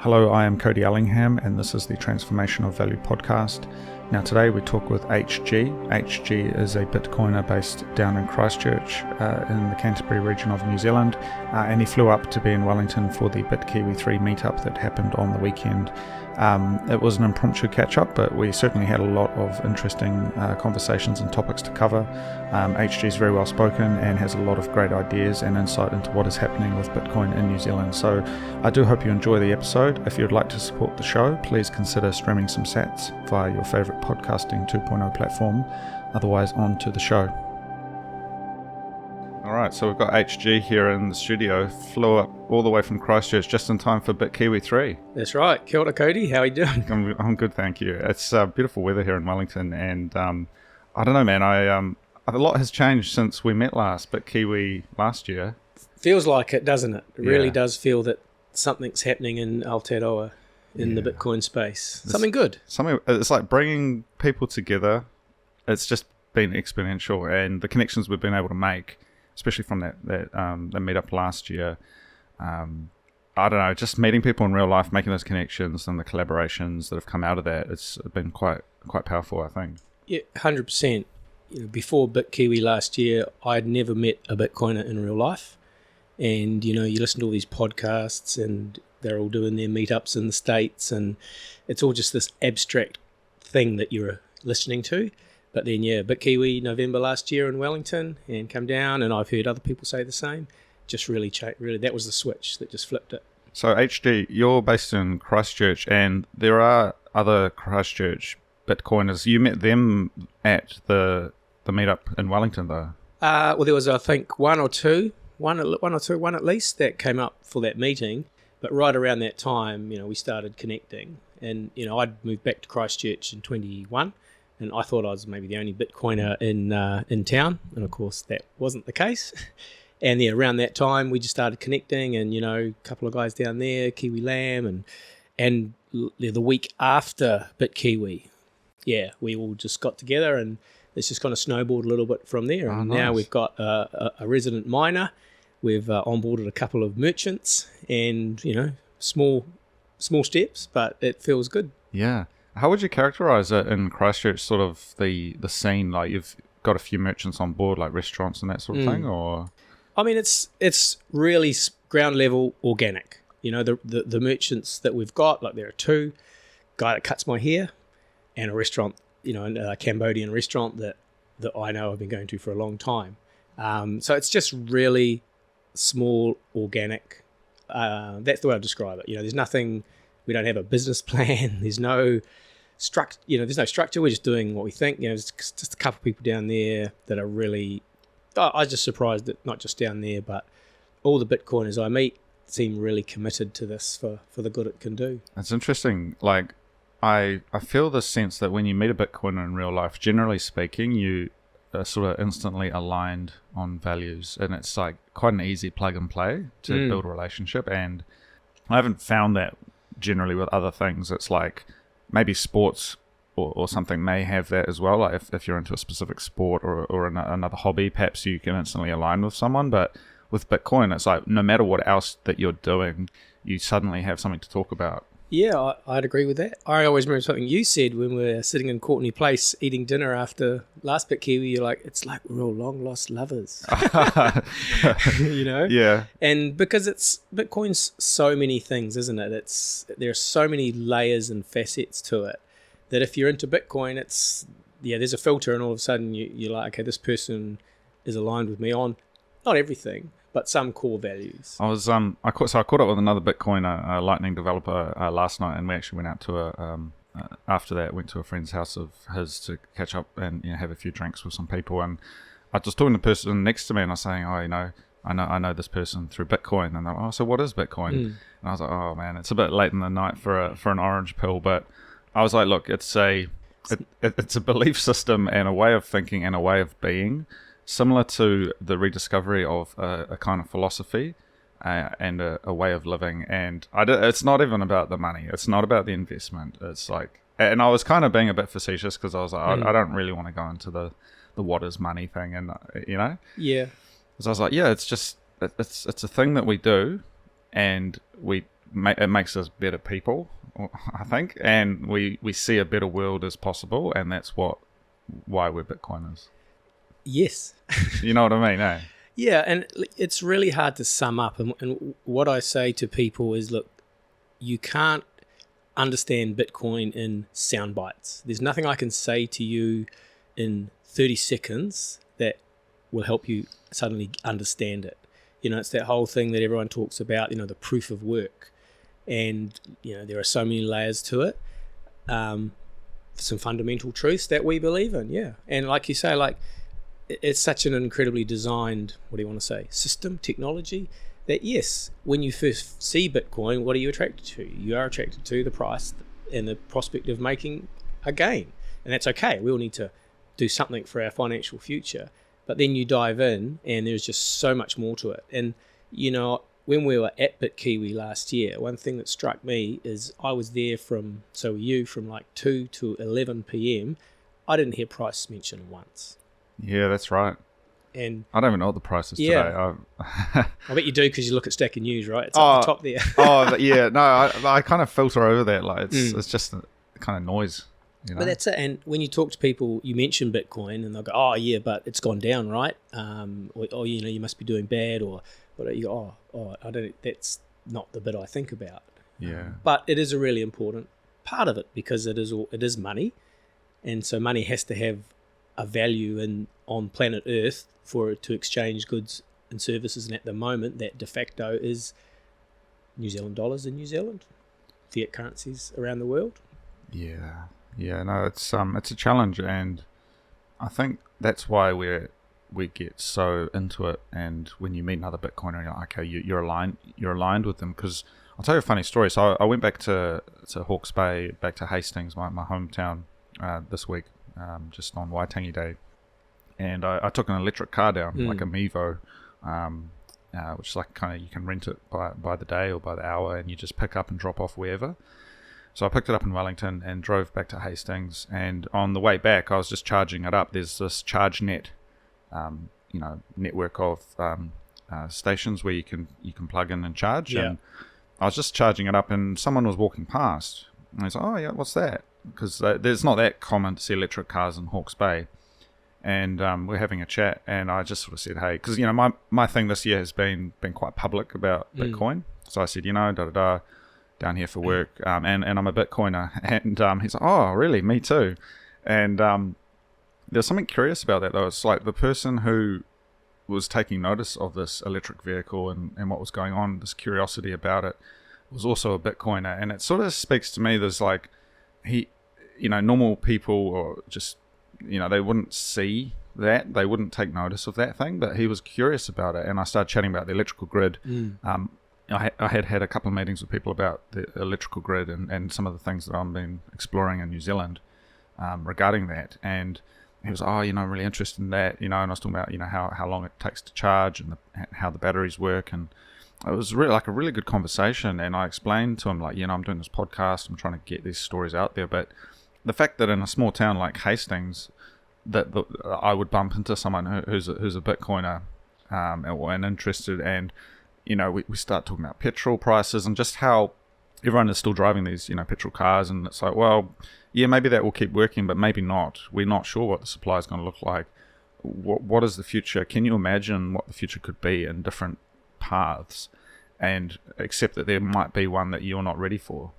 Hello, I am Cody Ellingham, and this is the Transformation of Value podcast. Now today we talk with HG. HG is a Bitcoiner based down in Christchurch in the Canterbury region of New Zealand, and he flew up to be in Wellington for the Bitkiwi 3 meetup that happened on the weekend. It was an impromptu catch-up, but we certainly had a lot of interesting conversations and topics to cover. HG is very well spoken and has a lot of great ideas and insight into what is happening with Bitcoin in New Zealand. So I do hope you enjoy the episode. If you'd like to support the show, please consider streaming some sats via your favourite podcasting 2.0 platform. Otherwise, on to the show. Alright, so we've got HG here in the studio, flew up all the way from Christchurch just in time for Bitkiwi 3. That's right. Kia ora, Cody. How are you doing? I'm good, thank you. It's beautiful weather here in Wellington, and I don't know, man, a lot has changed since we met last, Bitkiwi last year. Feels like it, doesn't it? It really does feel that something's happening in Aotearoa in the Bitcoin space. Something good. It's like bringing people together. It's just been exponential, and the connections we've been able to make, especially from that meetup last year. I don't know, just meeting people in real life, making those connections and the collaborations that have come out of that, it's been quite powerful, I think. Yeah, 100%. Before Bitkiwi last year, I'd never met a Bitcoiner in real life. And, you listen to all these podcasts and they're all doing their meetups in the States, and it's all just this abstract thing that you're listening to. But then, Bitkiwi November last year in Wellington, and come down, and I've heard other people say the same. Just really, that was the switch that just flipped it. So HG, you're based in Christchurch, and there are other Christchurch Bitcoiners. You met them at the meetup in Wellington, though. Well, there was, I think, one at least that came up for that meeting. But right around that time, we started connecting, and I'd moved back to Christchurch in 21. And I thought I was maybe the only Bitcoiner in town, and of course that wasn't the case. And then around that time, we just started connecting, and a couple of guys down there, Kiwi Lamb, and the week after Bitkiwi, we all just got together, and it's just kind of snowballed a little bit from there. And now we've got a resident miner, we've onboarded a couple of merchants, and small steps, but it feels good. Yeah. How would you characterize it in Christchurch, sort of the scene? Like, you've got a few merchants on board, like restaurants and that sort of thing, or? I mean, it's really ground level organic. The merchants that we've got, like there are two, guy that cuts my hair, and a restaurant, a Cambodian restaurant that I know I've been going to for a long time. So it's just really small, organic. That's the way I describe it. There's nothing. We don't have a business plan. There's no there's no structure. We're just doing what we think. There's just a couple of people down there that are really. I was just surprised that not just down there, but all the Bitcoiners I meet seem really committed to this for the good it can do. It's interesting. Like, I feel the sense that when you meet a Bitcoiner in real life, generally speaking, you are sort of instantly aligned on values, and it's like quite an easy plug and play to build a relationship. And I haven't found that generally with other things. It's like maybe sports or something may have that as well. Like if you're into a specific sport or another hobby, perhaps you can instantly align with someone. But with Bitcoin, it's like no matter what else that you're doing, you suddenly have something to talk about. Yeah, I'd agree with that. I always remember something you said when we were sitting in Courtney Place eating dinner after last Bitkiwi. You're like, it's like we're all long lost lovers. Yeah. And because Bitcoin's so many things, isn't it? There are so many layers and facets to it that if you're into Bitcoin, there's a filter, and all of a sudden you're like, okay, this person is aligned with me on not everything, but some core values. I caught up with another Bitcoiner, a Lightning developer, last night, and we actually went out to after that, went to a friend's house of his to catch up and have a few drinks with some people. And I was talking to the person next to me, and I was saying, I know this person through Bitcoin, and they're like, so what is Bitcoin? And I was like, oh man, it's a bit late in the night for an orange pill, but I was like, look, it's a belief system and a way of thinking and a way of being, similar to the rediscovery of a kind of philosophy and a way of living. And it's not even about the money. It's not about the investment. It's like, and I was kind of being a bit facetious because I was like, I don't really want to go into the what is money thing, and Yeah. Because I was like, it's just it's a thing that we do, and we it makes us better people, I think, and we see a better world as possible, and that's why we're Bitcoiners. Yes. You know what I mean, eh? Yeah, and it's really hard to sum up. And what I say to people is, look, you can't understand Bitcoin in sound bites. There's nothing I can say to you in 30 seconds that will help you suddenly understand it. It's that whole thing that everyone talks about, the proof of work. And, there are so many layers to it. Some fundamental truths that we believe in, yeah. And like you say, it's such an incredibly designed, system, technology, that yes, when you first see Bitcoin, what are you attracted to? You are attracted to the price and the prospect of making a gain. And that's okay. We all need to do something for our financial future. But then you dive in and there's just so much more to it. And, when we were at Bitkiwi last year, one thing that struck me is I was there from 2 to 11 p.m. I didn't hear price mentioned once. Yeah, that's right. And I don't even know what the price is today. I bet you do, because you look at Stack of News, right? It's up the top there. Yeah. No, I kind of filter over that. It's just a kind of noise. But that's it. And when you talk to people, you mention Bitcoin, and they'll go, "Oh, yeah, but it's gone down, right? Or you must be doing bad," or you go, "Oh, I don't. That's not the bit I think about." Yeah. But it is a really important part of it, because it is money, and so money has to have a value on planet Earth for it to exchange goods and services. And at the moment, that de facto is New Zealand dollars in New Zealand, fiat currencies around the world. Yeah. Yeah, no, it's a challenge, and I think that's why we get so into it. And when you meet another Bitcoiner, you're like, okay, you're aligned with them. Because I'll tell you a funny story. So I went back to Hawke's Bay, back to Hastings, my hometown, this week, just on Waitangi Day, and I took an electric car down, like a Mevo, which is like kind of, you can rent it by the day or by the hour, and you just pick up and drop off wherever. So I picked it up in Wellington and drove back to Hastings. And on the way back, I was just charging it up. There's this ChargeNet, network of stations where you can plug in and charge. Yeah. And I was just charging it up, and someone was walking past. And I was like, "Oh yeah, what's that?" Because there's not that common to see electric cars in Hawke's Bay. And we're having a chat, and I just sort of said, "Hey," because my thing this year has been quite public about Bitcoin. So I said, down here for work, and I'm a Bitcoiner. And he's like, "Oh, really? Me too." And there's something curious about that, though. It's like the person who was taking notice of this electric vehicle and what was going on, this curiosity about it, was also a Bitcoiner. And it sort of speaks to me. There's like, normal people, or just, they wouldn't see that. They wouldn't take notice of that thing, but he was curious about it. And I started chatting about the electrical grid. I had a couple of meetings with people about the electrical grid and some of the things that I've been exploring in New Zealand regarding that. And he was, really interested in that, and I was talking about, how long it takes to charge and how the batteries work. And it was really like a really good conversation. And I explained to him, I'm doing this podcast, I'm trying to get these stories out there. But the fact that in a small town like Hastings, that I would bump into someone who's a Bitcoiner and interested, and we start talking about petrol prices and just how everyone is still driving these, petrol cars. And it's like, well, yeah, maybe that will keep working, but maybe not. We're not sure what the supply is going to look like. What is the future? Can you imagine what the future could be in different paths? And accept that there might be one that you're not ready for.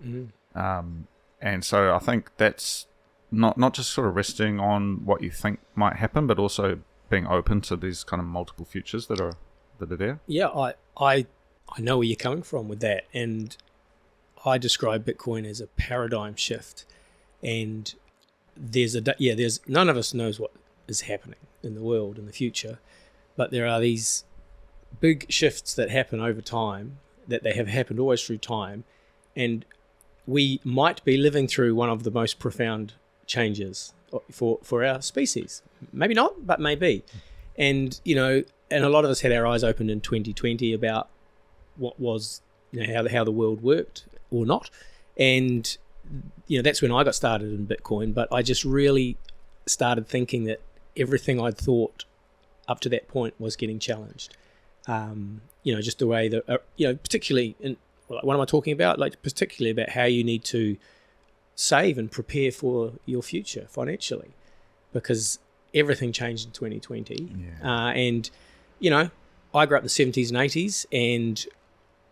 And so I think that's not just sort of resting on what you think might happen, but also being open to these kind of multiple futures that are there. Yeah, I know where you're coming from with that, and I describe Bitcoin as a paradigm shift. And there's none of us knows what is happening in the world in the future, but there are these big shifts that happen over time, that they have happened always through time, and we might be living through one of the most profound changes for our species. Maybe not, but maybe. And, and a lot of us had our eyes opened in 2020 about what was, how the world worked or not. And, that's when I got started in Bitcoin, but I just really started thinking that everything I'd thought up to that point was getting challenged. Just the way that, particularly in what am I talking about? Like particularly about how you need to save and prepare for your future financially, because everything changed in 2020. And, I grew up in the 70s and 80s, and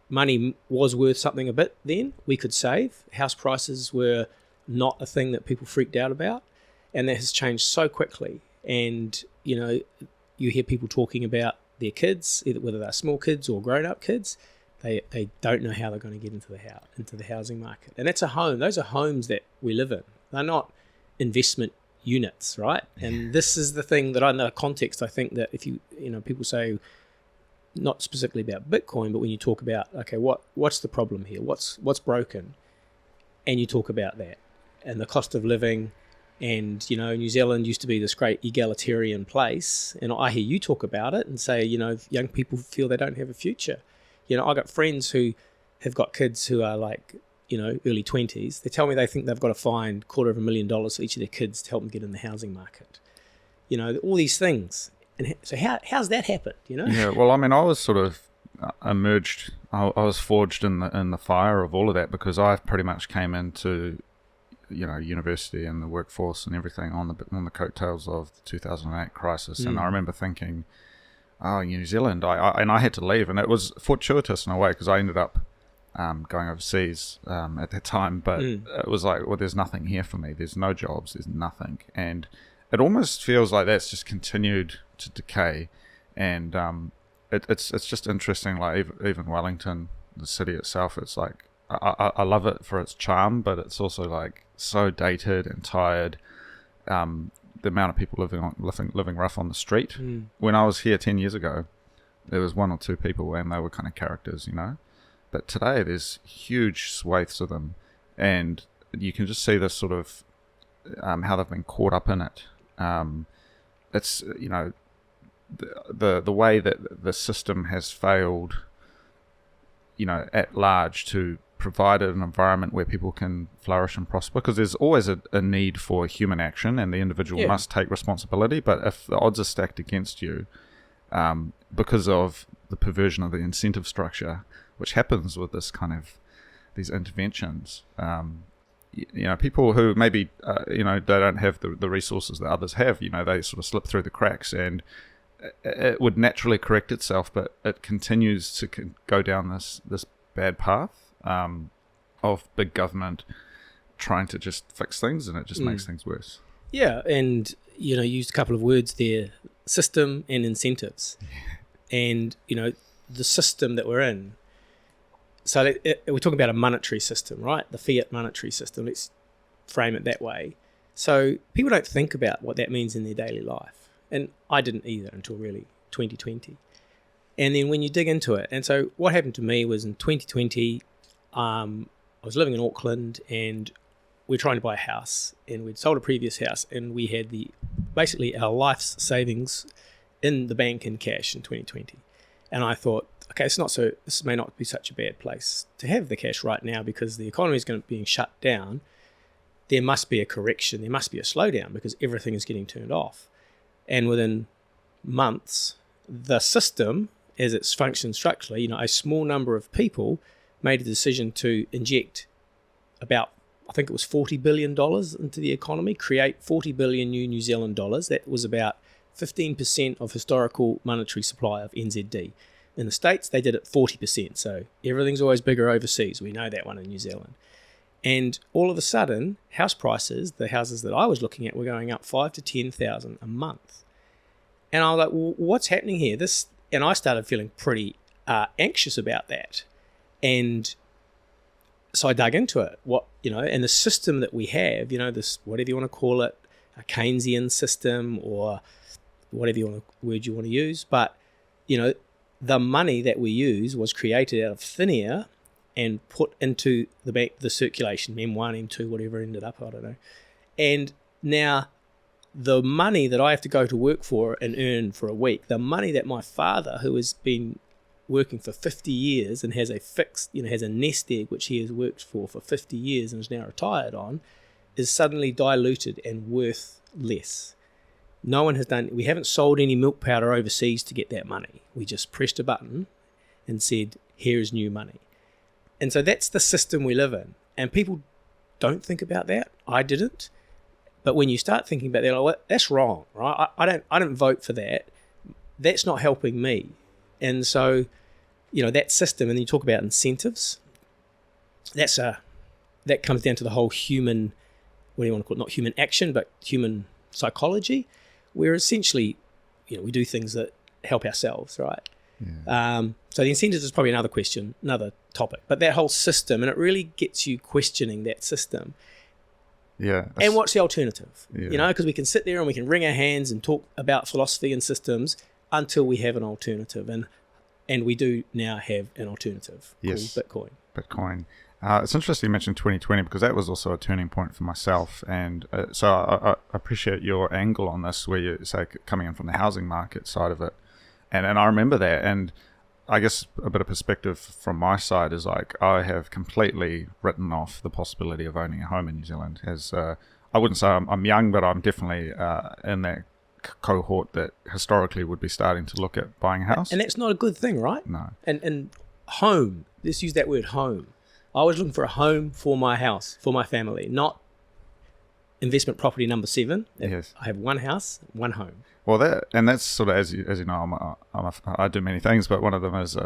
money was worth something a bit then. We could save. House prices were not a thing that people freaked out about, and that has changed so quickly. And, you hear people talking about their kids, either whether they're small kids or grown-up kids, they don't know how they're going to get into the housing market. And that's a home. Those are homes that we live in. They're not investment units, right? And this is the thing that I know, context, I think that if people say, not specifically about Bitcoin, but when you talk about, okay, what's the problem here? What's broken? And you talk about that and the cost of living. And, New Zealand used to be this great egalitarian place. And I hear you talk about it and say, young people feel they don't have a future. I got friends who have got kids who are like, early 20s. They tell me they think they've got to find $250,000 for each of their kids to help them get in the housing market. All these things. And so how's that happened, Yeah, well, I mean, I was sort of emerged, I was forged in the fire of all of that, because I pretty much came into, university and the workforce and everything on the coattails of the 2008 crisis. And I remember thinking, oh, New Zealand, I had to leave, and it was fortuitous in a way, because I ended up going overseas at that time, but it was like, well, there's nothing here for me. There's no jobs, there's nothing. And it almost feels like that's just continued to decay. And it's just interesting, like even Wellington, the city itself, it's like, I love it for its charm, but it's also like so dated and tired. The amount of people living rough on the street. When I was here 10 years ago, there was one or two people, and they were kind of characters, But today there's huge swathes of them, and you can just see this sort of how they've been caught up in it. It's the way that the system has failed, at large, to provide an environment where people can flourish and prosper, because there's always a need for human action, and the individual must take responsibility. But if the odds are stacked against you, because of the perversion of the incentive structure, which happens with this kind of these interventions, people who maybe they don't have the resources that others have, they sort of slip through the cracks, and it would naturally correct itself, but it continues to go down this bad path of big government trying to just fix things, and it just makes things worse. Yeah, and used a couple of words there: system and incentives. And the system that we're in. So we're talking about a monetary system, right? The fiat monetary system. Let's frame it that way. So people don't think about what that means in their daily life, and I didn't either until really 2020. And then when you dig into it, and so what happened to me was in 2020, I was living in Auckland, and we were trying to buy a house, and we'd sold a previous house, and we had basically our life's savings in the bank in cash in 2020. And I thought, okay, this may not be such a bad place to have the cash right now, because the economy is going to be shut down. There must be a correction, there must be a slowdown, because everything is getting turned off. And within months, the system, as it's functioned structurally, a small number of people made a decision to inject about, I think it was $40 billion into the economy, create 40 billion New Zealand dollars. That was about 15% of historical monetary supply of NZD. In the States, they did it 40%. So everything's always bigger overseas. We know that one in New Zealand. And all of a sudden, house prices, the houses that I was looking at, were going up 5,000 to 10,000 a month. And I was like, well, what's happening here? And I started feeling pretty anxious about that. And so I dug into it. And the system that we have, this, whatever you want to call it, a Keynesian system, or whatever word you want to use, but the money that we use was created out of thin air and put into the bank, the circulation, M1, M2, whatever ended up, I don't know. And now the money that I have to go to work for and earn for a week, the money that my father, who has been working for 50 years and has a fixed, has a nest egg which he has worked for 50 years and is now retired on, is suddenly diluted and worth less. We haven't sold any milk powder overseas to get that money. We just pressed a button and said, here is new money. And so that's the system we live in. And people don't think about that. I didn't. But when you start thinking about that, like, well, that's wrong, right? I don't vote for that. That's not helping me. And so, that system, and then you talk about incentives, that comes down to the whole human, what do you want to call it? Not human action, but human psychology, where essentially, we do things that help ourselves, right? Yeah. So the incentives is probably another question, another topic, but that whole system, and it really gets you questioning that system. Yeah. And what's the alternative? Yeah. Because we can sit there and we can wring our hands and talk about philosophy and systems until we have an alternative. And we do now have an alternative called Bitcoin. It's interesting you mentioned 2020 because that was also a turning point for myself. And so I appreciate your angle on this, where you say coming in from the housing market side of it. And I remember that. And I guess a bit of perspective from my side is like I have completely written off the possibility of owning a home in New Zealand. As I wouldn't say I'm young, but I'm definitely in that cohort that historically would be starting to look at buying a house. And that's not a good thing, right? No. And home, let's use that word home. I was looking for a home for my house, for my family, not investment property number 7. Yes. I have one house, one home. Well, that's sort of, as you know, I do many things, but one of them is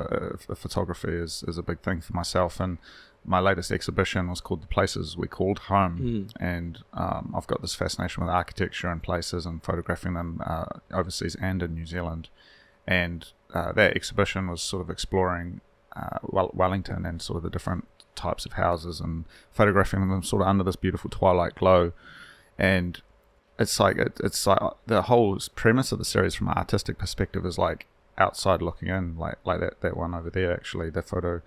photography is a big thing for myself. And my latest exhibition was called The Places We Called Home. And I've got this fascination with architecture and places and photographing them overseas and in New Zealand. And that exhibition was sort of exploring Wellington and sort of the different types of houses and photographing them sort of under this beautiful twilight glow. And it's like the whole premise of the series from an artistic perspective is like outside looking in, like that one over there, actually, the photo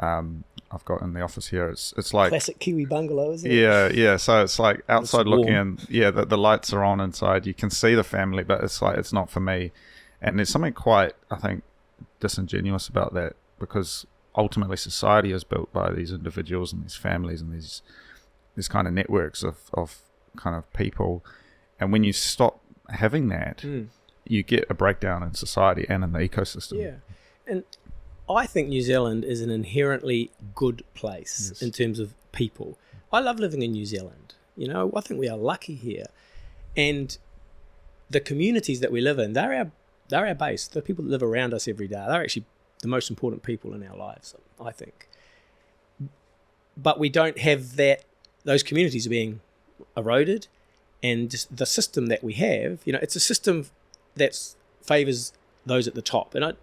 I've got in the office here. It's like classic kiwi bungalow, isn't it? Yeah. So it's like outside looking in. Yeah, the lights are on inside. You can see the family, but it's like it's not for me. And there's something quite, I think, disingenuous about that, because ultimately society is built by these individuals and these families and these kind of networks of kind of people. And when you stop having that, you get a breakdown in society and in the ecosystem. Yeah. And I think New Zealand is an inherently good place in terms of people. I love living in New Zealand. I think we are lucky here. And the communities that we live in, they're our base. The people that live around us every day, they're actually the most important people in our lives, I think. But we don't have that. Those communities are being eroded. And just the system that we have, it's a system that favours those at the top. And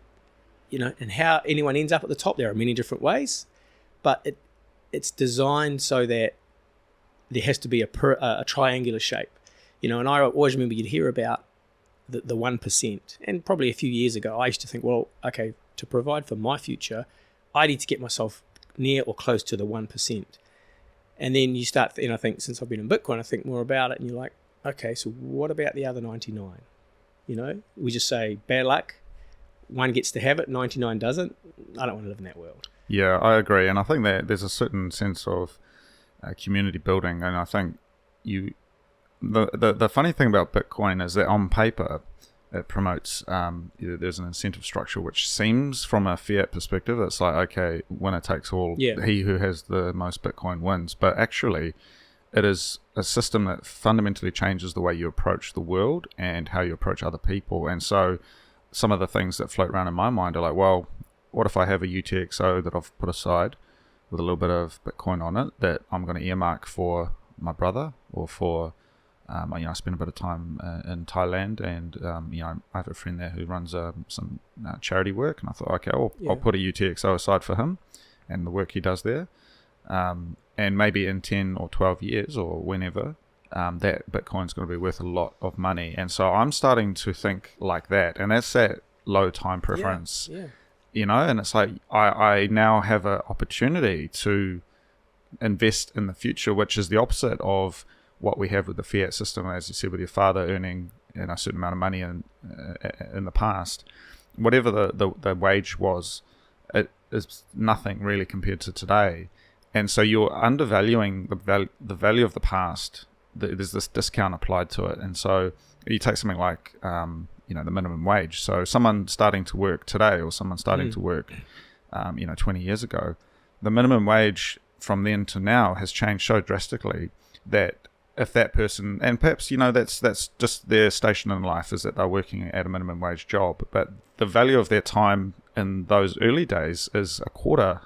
and how anyone ends up at the top, there are many different ways, but it's designed so that there has to be a triangular shape. And I always remember you'd hear about the 1%. And probably a few years ago, I used to think, well, okay, to provide for my future, I need to get myself near or close to the 1%. And then you start, I think since I've been in Bitcoin, I think more about it, and you're like, okay, so what about the other 99? We just say bad luck. One gets to have it, 99 doesn't. I don't want to live in that world. Yeah, I agree. And I think that there's a certain sense of community building. And I think the funny thing about Bitcoin is that on paper, it promotes, there's an incentive structure which seems, from a fiat perspective, it's like, okay, winner takes all. Yeah. He who has the most Bitcoin wins. But actually, it is a system that fundamentally changes the way you approach the world and how you approach other people. And so some of the things that float around in my mind are like, well, what if I have a UTXO that I've put aside with a little bit of Bitcoin on it that I'm going to earmark for my brother or for... I spent a bit of time in Thailand, and I have a friend there who runs some charity work, and I thought, okay, I'll put a UTXO aside for him and the work he does there, and maybe in 10 or 12 years or whenever, that Bitcoin's going to be worth a lot of money. And so I'm starting to think like that, and that's that low time preference, and it's like I now have an opportunity to invest in the future, which is the opposite of what we have with the fiat system, as you said, with your father earning a certain amount of money in the past. Whatever the wage was, it is nothing really compared to today. And so you're undervaluing the value of the past. There's this discount applied to it. And so you take something like the minimum wage. So someone starting to work today or someone starting to work 20 years ago, the minimum wage from then to now has changed so drastically that if that person, and perhaps, that's just their station in life, is that they're working at a minimum wage job, but the value of their time in those early days is a quarter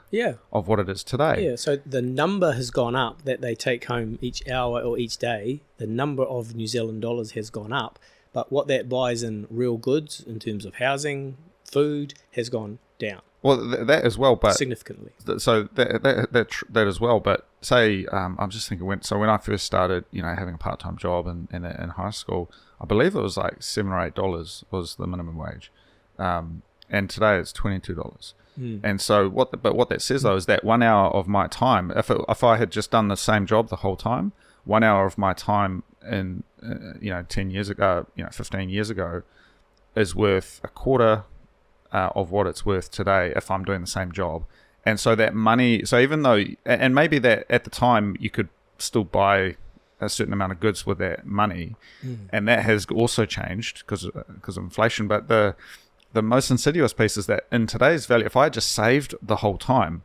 of what it is today. Yeah, so the number has gone up that they take home each hour or each day. The number of New Zealand dollars has gone up, but what that buys in real goods in terms of housing, food, has gone down. Well, that as well, but significantly. So that as well, but say I'm just thinking when I first started, having a part-time job in high school, I believe it was like $7 or $8 was the minimum wage, and today it's $22. And so what that says though is that 1 hour of my time, if I had just done the same job the whole time, 1 hour of my time in 10 years ago, 15 years ago, is worth a quarter of what it's worth today if I'm doing the same job. And so that money, so even though, and maybe that at the time you could still buy a certain amount of goods with that money, and that has also changed because of inflation, but the most insidious piece is that in today's value, if I just saved the whole time,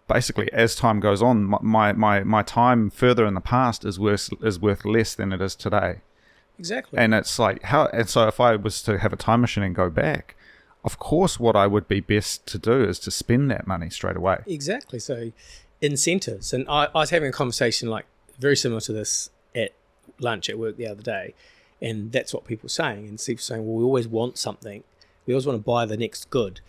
basically as time goes on, my time further in the past is worth less than it is today. Exactly. And it's like, and so if I was to have a time machine and go back, of course, what I would be best to do is to spend that money straight away. Exactly. So incentives. And I was having a conversation like very similar to this at lunch at work the other day. And that's what people are saying. And people saying, well, we always want something. We always want to buy the next good.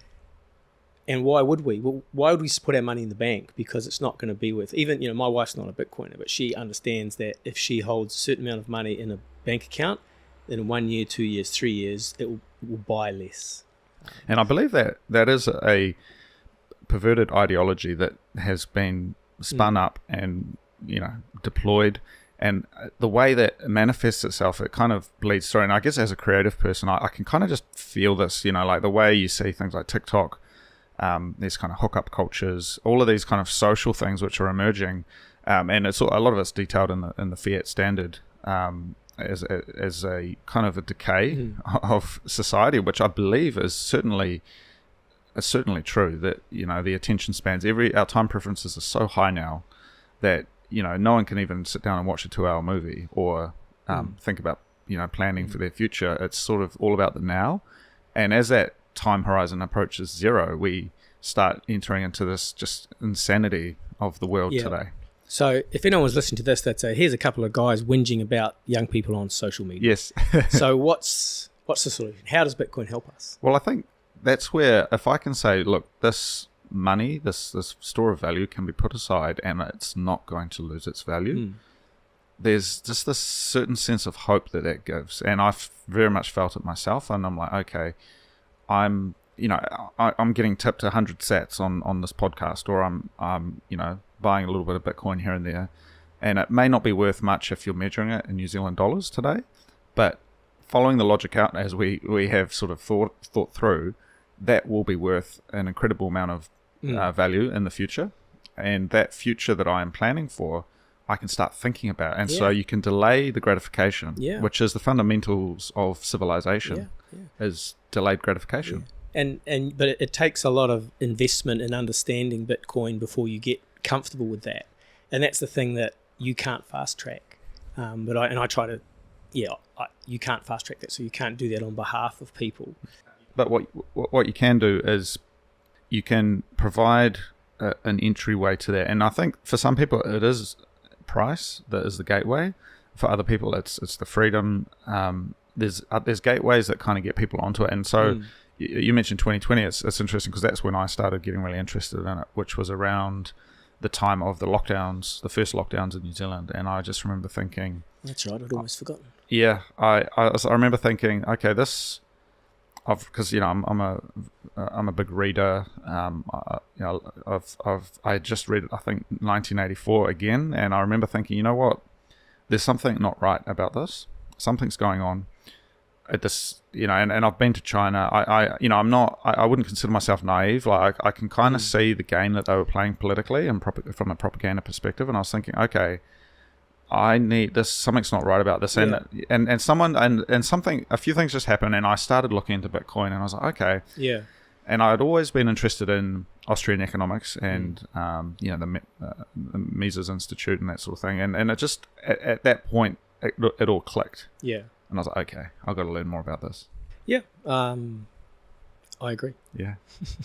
And why would we? Well, why would we put our money in the bank? Because it's not going to be worth, even, my wife's not a Bitcoiner, but she understands that if she holds a certain amount of money in a bank account, then in 1 year, 2 years, 3 years, it will buy less. And I believe that is a perverted ideology that has been spun up and, deployed. And the way that it manifests itself, it kind of bleeds through. And I guess as a creative person, I can kind of just feel this, like the way you see things like TikTok, these kind of hookup cultures, all of these kind of social things which are emerging. And it's a lot of it's detailed in the Fiat Standard, as a kind of a decay of society, which I believe is certainly true. That the attention spans, our time preferences are so high now that no one can even sit down and watch a 2-hour movie or think about planning for their future. It's sort of all about the now, and as that time horizon approaches zero, we start entering into this just insanity of the world today. So if anyone's listening to this, that's here's a couple of guys whinging about young people on social media. Yes. So what's the solution? How does Bitcoin help us? Well, I think that's where, if I can say, look, this money, this store of value can be put aside and it's not going to lose its value. There's just this certain sense of hope that gives. And I've very much felt it myself. And I'm like, okay, I'm getting tipped 100 sats on this podcast, or I'm buying a little bit of Bitcoin here and there, and it may not be worth much if you're measuring it in New Zealand dollars today, but following the logic out as we have sort of thought through, that will be worth an incredible amount of value in the future, and that future that I am planning for, I can start thinking about, and so you can delay the gratification, which is the fundamentals of civilization, is delayed gratification. But it takes a lot of investment in understanding Bitcoin before you get comfortable with that, and that's the thing that you can't fast track. I try to, you can't fast track that, so you can't do that on behalf of people. But what you can do is you can provide an entryway to that, and I think for some people it is price that is the gateway. For other people, it's the freedom. There's gateways that kind of get people onto it, and so. You mentioned 2020. It's interesting because that's when I started getting really interested in it, which was around the time of the lockdowns, the first lockdowns in New Zealand. And I just remember thinking... That's right, I'd almost forgotten. Yeah, I remember thinking, okay, this... Because, I'm a big reader. I just read, I think, 1984 again. And I remember thinking, you know what? There's something not right about this. Something's going on. At this, and I've been to China. I wouldn't consider myself naive. Like I can kind of see the game that they were playing politically and from a propaganda perspective. And I was thinking, okay, I need this. Something's not right about this. And a few things just happened, and I started looking into Bitcoin, and I was like, okay, yeah. And I'd always been interested in Austrian economics and the Mises Institute and that sort of thing, and it just at that point it all clicked. Yeah. And I was like, okay, I've got to learn more about this. Yeah. I agree. Yeah.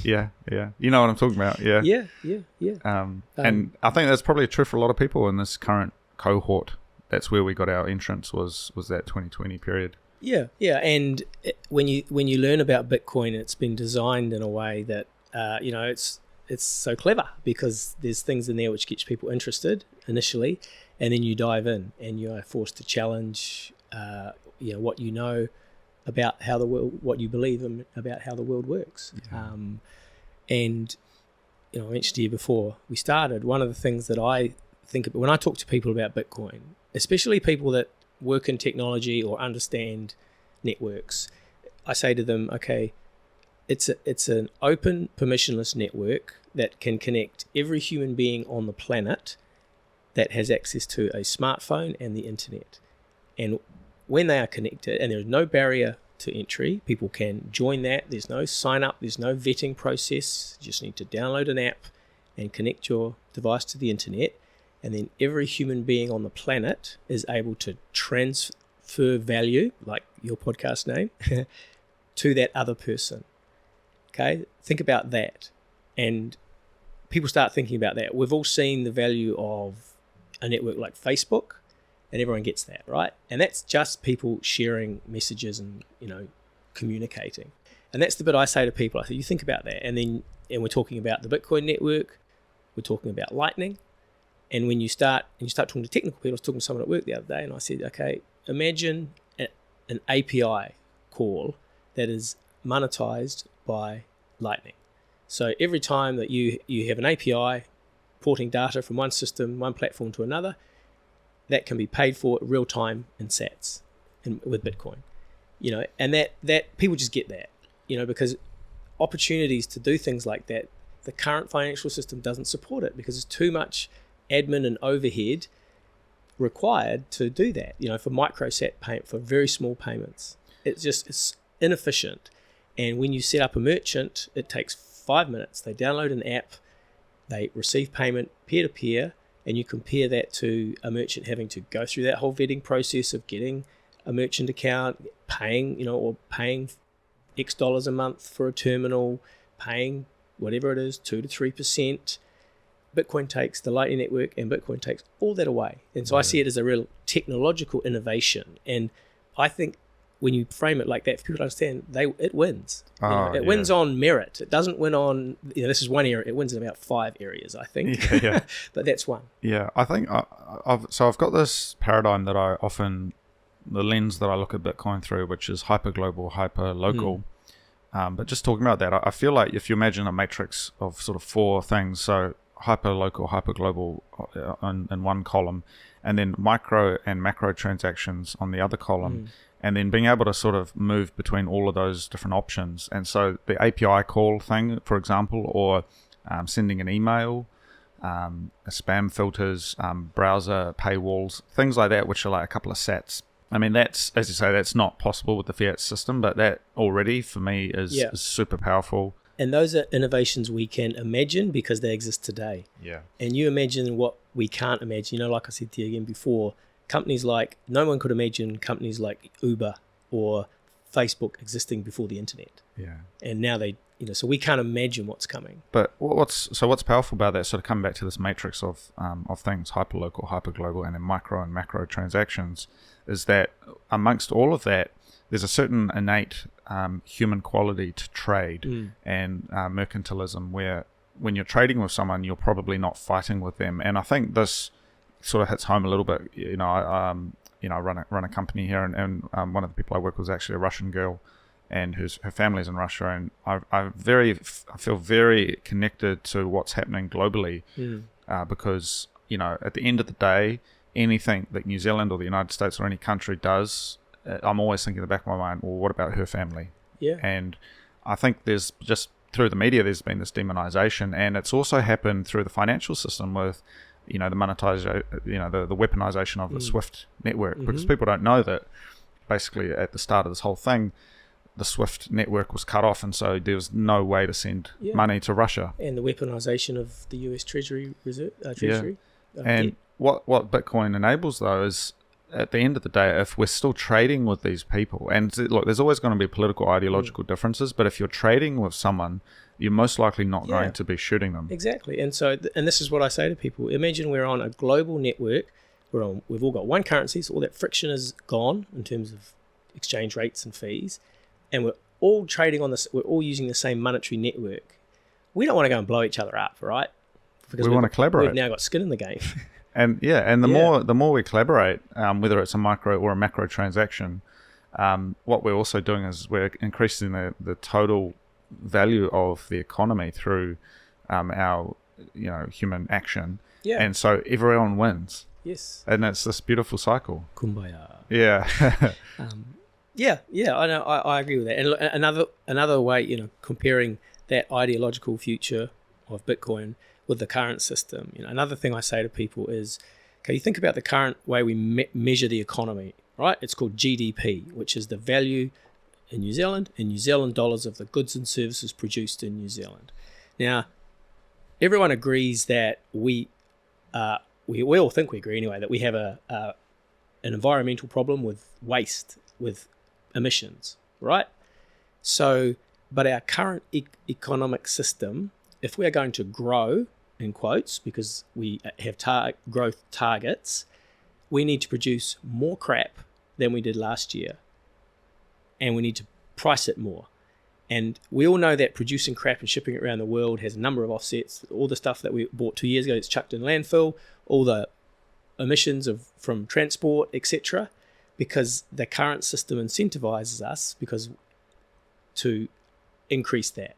You know what I'm talking about. Yeah. Yeah. And I think that's probably true for a lot of people in this current cohort. That's where we got our entrance was that 2020 period. Yeah. And when you learn about Bitcoin, it's been designed in a way that it's so clever, because there's things in there which gets people interested initially, and then you dive in and you are forced to challenge what you know about how the world, what you believe about how the world works. Yeah. And I mentioned to you before we started, one of the things that I think about when I talk to people about Bitcoin, especially people that work in technology or understand networks, I say to them, okay, it's an open, permissionless network that can connect every human being on the planet that has access to a smartphone and the internet. And when they are connected, and there's no barrier to entry, people can join that. There's no sign up, there's no vetting process. You just need to download an app and connect your device to the internet. And then every human being on the planet is able to transfer value, like your podcast name, to that other person. Okay, think about that. And people start thinking about that. We've all seen the value of a network like Facebook, and everyone gets that, right? And that's just people sharing messages and, communicating. And that's the bit I say to people. I say, you think about that. And we're talking about the Bitcoin network. We're talking about Lightning. And when you start talking to technical people, I was talking to someone at work the other day, and I said, okay, imagine an API call that is monetized by Lightning. So every time that you have an API porting data from one system, one platform to another, that can be paid for real time in sats with Bitcoin. And that people just get that, because opportunities to do things like that, the current financial system doesn't support it, because there's too much admin and overhead required to do that, for microsat payment, for very small payments. It's inefficient. And when you set up a merchant, it takes 5 minutes. They download an app, they receive payment peer-to-peer, and you compare that to a merchant having to go through that whole vetting process of getting a merchant account, paying, or paying X dollars a month for a terminal, paying whatever it is, 2 to 3%. Bitcoin takes the Lightning Network, and Bitcoin takes all that away. And so I see it as a real technological innovation. And I think when you frame it like that, for people to understand, it wins. It wins on merit. It doesn't win on, this is one area. It wins in about 5 areas, I think. Yeah. But that's one. Yeah, I think I've got this paradigm that I often, the lens that I look at Bitcoin through, which is hyper-global, hyper-local. But just talking about that, I feel like if you imagine a matrix of sort of 4 things, so hyper-local, hyper-global in one column, and then micro and macro transactions on the other column, and then being able to sort of move between all of those different options. And so the API call thing, for example, or sending an email, spam filters, browser paywalls, things like that, which are like a couple of sats. I mean, that's, as you say, that's not possible with the fiat system, but that already, for me, is super powerful. And those are innovations we can imagine because they exist today. Yeah. And you imagine what we can't imagine. Like I said to you again before, no one could imagine companies like Uber or Facebook existing before the internet. Yeah. And now so we can't imagine what's coming. But what's powerful about that, sort of coming back to this matrix of things, hyperlocal, hyperglobal, and then micro and macro transactions, is that amongst all of that, there's a certain innate human quality to trade and mercantilism, where when you're trading with someone, you're probably not fighting with them. And I think this sort of hits home a little bit. I run a company here, and one of the people I work with is actually a Russian girl, and her family's in Russia, and I feel very connected to what's happening globally, because at the end of the day, anything that New Zealand or the United States or any country does, I'm always thinking in the back of my mind, well, what about her family? Yeah. And I think there's just through the media, there's been this demonization, and it's also happened through the financial system with, the monetization, the weaponization of the SWIFT network, because people don't know that basically at the start of this whole thing, the SWIFT network was cut off, and so there was no way to send money to Russia. And the weaponization of the US Treasury Treasury. And what Bitcoin enables, though, is at the end of the day, if we're still trading with these people, and look, there's always going to be political, ideological differences, but if you're trading with someone, you're most likely not going to be shooting them. Exactly. And so, and this is what I say to people. Imagine we're on a global network. We've all got one currency, so all that friction is gone in terms of exchange rates and fees. And we're all trading on this, we're all using the same monetary network. We don't want to go and blow each other up, right? Because we want to collaborate. We've now got skin in the game. And the more we collaborate, whether it's a micro or a macro transaction, what we're also doing is we're increasing the total value of the economy through our human action. Yeah. And so everyone wins. Yes. And it's this beautiful cycle. Kumbaya. Yeah. I know. I agree with that. And another way, comparing that ideological future of Bitcoin with the current system. Another thing I say to people is, okay, you think about the current way we measure the economy, right? It's called GDP, which is the value in New Zealand dollars of the goods and services produced in New Zealand. Now, everyone agrees that we all think we agree anyway, that we have an environmental problem with waste, with emissions, right? So, but our current economic system, if we are going to grow, in quotes, because we have growth targets, we need to produce more crap than we did last year. And we need to price it more. And we all know that producing crap and shipping it around the world has a number of offsets. All the stuff that we bought 2 years ago that's chucked in landfill, all the emissions from transport, etc. Because the current system incentivizes us to increase that.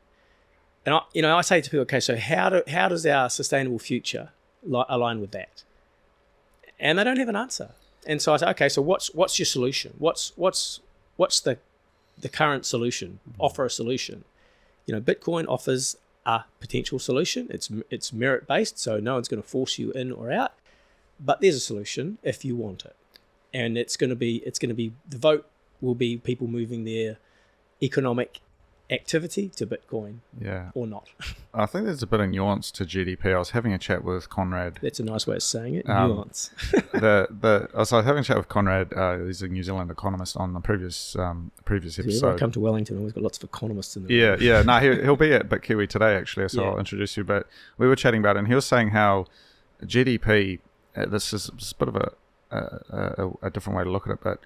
And I say to people, okay, so how does our sustainable future align with that? And they don't have an answer. And so I say, okay, so what's your solution? What's the current solution? Offer a solution. Bitcoin offers a potential solution. It's merit based, so no one's going to force you in or out. But there's a solution if you want it, and it's going to be the vote will be people moving their economic activity to Bitcoin, or not. I think there's a bit of nuance to GDP. I was having a chat with Conrad. That's a nice way of saying it. Nuance. I was having a chat with Conrad. He's a New Zealand economist on the previous episode. Yeah, when I come to Wellington, we've got lots of economists in Yeah, there. yeah. No, he'll be at Bitkiwi today actually, so I'll introduce you. But we were chatting about it, and he was saying how GDP. This is a bit of a different way to look at it,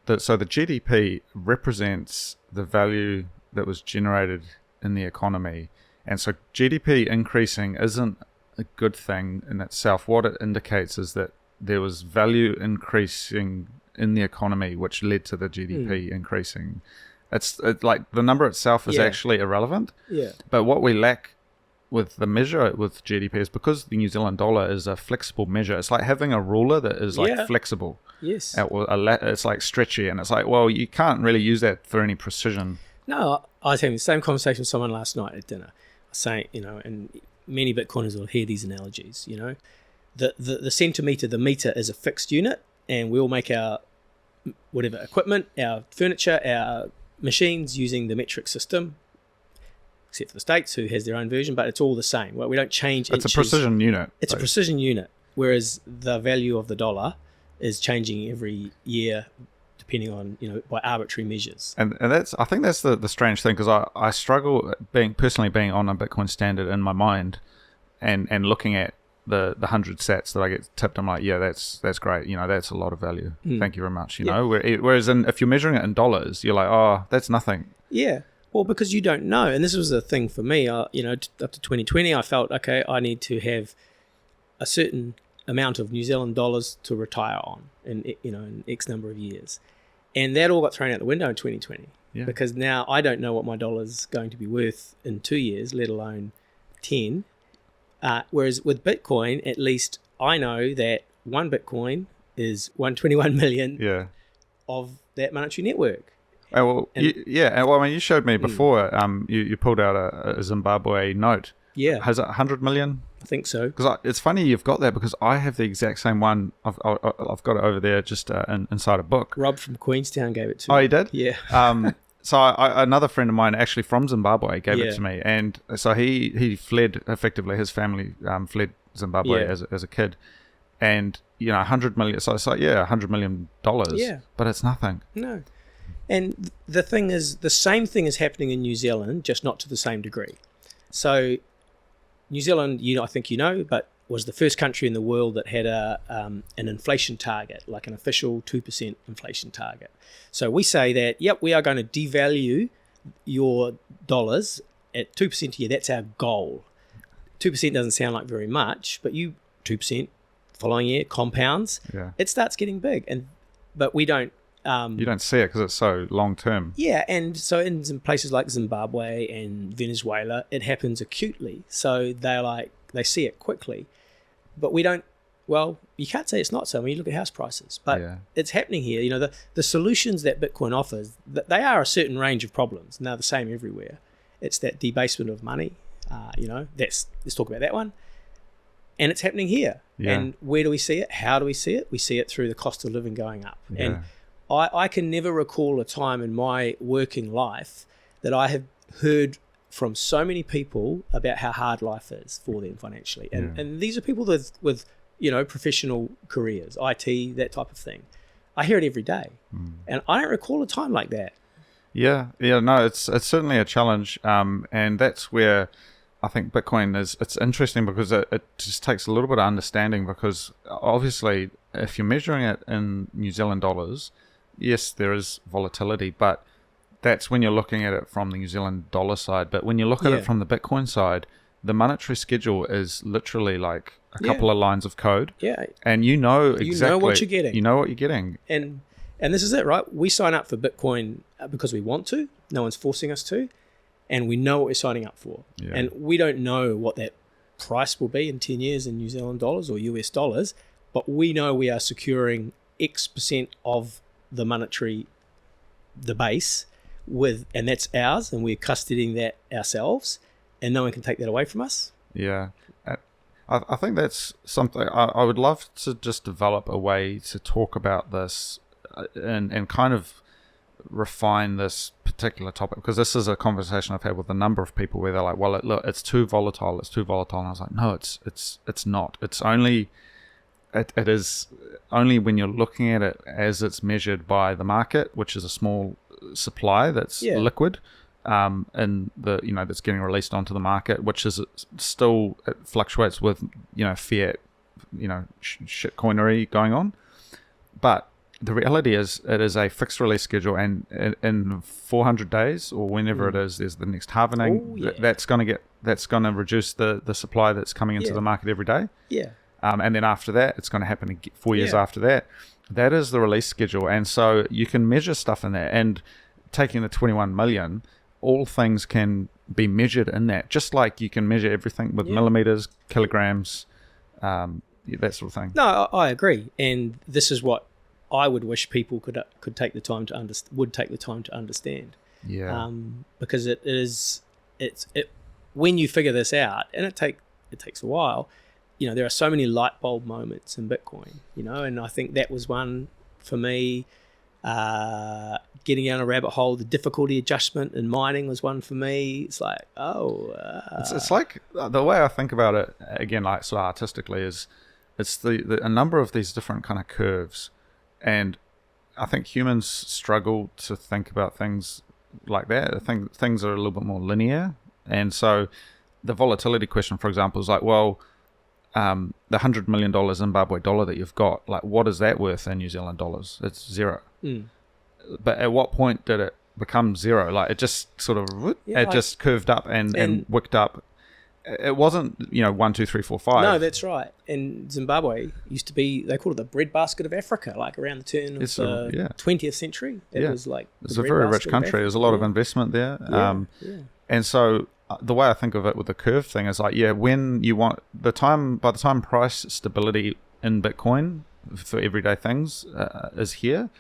but so the GDP represents the value that was generated in the economy, and so GDP increasing isn't a good thing in itself. What it indicates is that there was value increasing in the economy, which led to the GDP increasing. It's like the number itself is actually irrelevant. Yeah. But what we lack with the measure with GDP is because the New Zealand dollar is a flexible measure. It's like having a ruler that is like flexible. Yes. It's like stretchy, and it's like, well, you can't really use that for any precision. No, I was having the same conversation with someone last night at dinner, saying, and many Bitcoiners will hear these analogies. The centimeter, the meter is a fixed unit, and we all make our whatever equipment, our furniture, our machines using the metric system, except for the States, who has their own version, but it's all the same. Well, we don't change inches. It's a precision unit. It's a precision unit, whereas the value of the dollar is changing every year depending on, by arbitrary measures. And I think that's the strange thing, because I struggle being on a Bitcoin standard in my mind and looking at the 100 sats that I get tipped. I'm like, yeah, that's great. That's a lot of value. Thank you very much. Whereas if you're measuring it in dollars, you're like, oh, that's nothing. Yeah. Well, because you don't know. And this was the thing for me, up to 2020, I felt, okay, I need to have a certain amount of New Zealand dollars to retire on in X number of years. And that all got thrown out the window in 2020 because now I don't know what my dollar's going to be worth in 2 years, let alone 10. Whereas with Bitcoin, at least I know that one Bitcoin is 121 million of that monetary network. Oh, well, you showed me before. You pulled out a Zimbabwe note. Yeah, has it 100 million? I think so. Because it's funny you've got that, because I have the exact same one. I've got it over there, just inside a book. Rob from Queenstown gave it to me. Oh, he did? Yeah. So another friend of mine, actually from Zimbabwe, gave it to me, and so he fled effectively. His family fled Zimbabwe as a kid, and $100 million. So it's like $100 million. Yeah, but it's nothing. No, and the thing is, the same thing is happening in New Zealand, just not to the same degree. So New Zealand, I think but was the first country in the world that had an inflation target, like an official 2% inflation target. So we say that, we are going to devalue your dollars at 2% a year. That's our goal. 2% doesn't sound like very much, but 2% following year compounds. Yeah. It starts getting big, but we don't. You don't see it because it's so long term. Yeah, and so in places like Zimbabwe and Venezuela, it happens acutely. So they see it quickly. But we don't, you can't say it's not so when you look at house prices. But it's happening here. The solutions that Bitcoin offers, they are a certain range of problems, and they're the same everywhere. It's that debasement of money. Let's talk about that one. And it's happening here. Yeah. And where do we see it? How do we see it? We see it through the cost of living going up. Yeah. And I can never recall a time in my working life that I have heard from so many people about how hard life is for them financially. And these are people with professional careers, IT, that type of thing. I hear it every day. And I don't recall a time like that. No, it's certainly a challenge. And that's where I think Bitcoin it's interesting because it just takes a little bit of understanding, because obviously if you're measuring it in New Zealand dollars, yes, there is volatility, but that's when you're looking at it from the New Zealand dollar side. But when you look at it from the Bitcoin side, the monetary schedule is literally like a couple of lines of code. Yeah. And exactly. You know what you're getting. You know what you're getting. And this is it, right? We sign up for Bitcoin because we want to. No one's forcing us to. And we know what we're signing up for. Yeah. And we don't know what that price will be in 10 years in New Zealand dollars or US dollars, but we know we are securing X% of the monetary, the base, and that's ours, and we're custodying that ourselves, and no one can take that away from us. Yeah. I think that's something I would love to just develop a way to talk about this and kind of refine this particular topic, because this is a conversation I've had with a number of people where they're like, well, look, it's too volatile, and I was like, no, it's not. It's only it is only when you're looking at it as it's measured by the market, which is a small supply that's liquid, and that's getting released onto the market, which is still, it fluctuates with fiat, shit coinery going on, but the reality is it is a fixed release schedule, and in 400 days or whenever it is, there's the next halvening. That's going to reduce the supply that's coming into the market every day. Yeah. And then after that, it's going to happen 4 years after that. That is the release schedule. And so you can measure stuff in that. And taking the 21 million, all things can be measured in that. Just like you can measure everything with millimeters, kilograms, that sort of thing. No, I agree. And this is what I would wish people could take the time to understand. Yeah. Because it's when you figure this out, and it takes a while. There are so many light bulb moments in Bitcoin, and I think that was one for me. Getting down a rabbit hole, the difficulty adjustment in mining was one for me. It's like, it's like the way I think about it again, like sort of artistically, is it's a number of these different kind of curves, and I think humans struggle to think about things like that. I think things are a little bit more linear, and so the volatility question, for example, is like, well, the $100 million Zimbabwe dollar that you've got, like, what is that worth in New Zealand dollars? It's zero. But at what point did it become zero? Like, it just sort of just curved up and wicked up. It wasn't 1, 2, 3, 4, 5. No, that's right. And Zimbabwe used to be, they called it the breadbasket of Africa, like around the turn of the 20th century. It was like it's a very rich country. There's a lot of investment there. And so the way I think of it with the curve thing is like, when you want by the time price stability in Bitcoin for everyday things is here,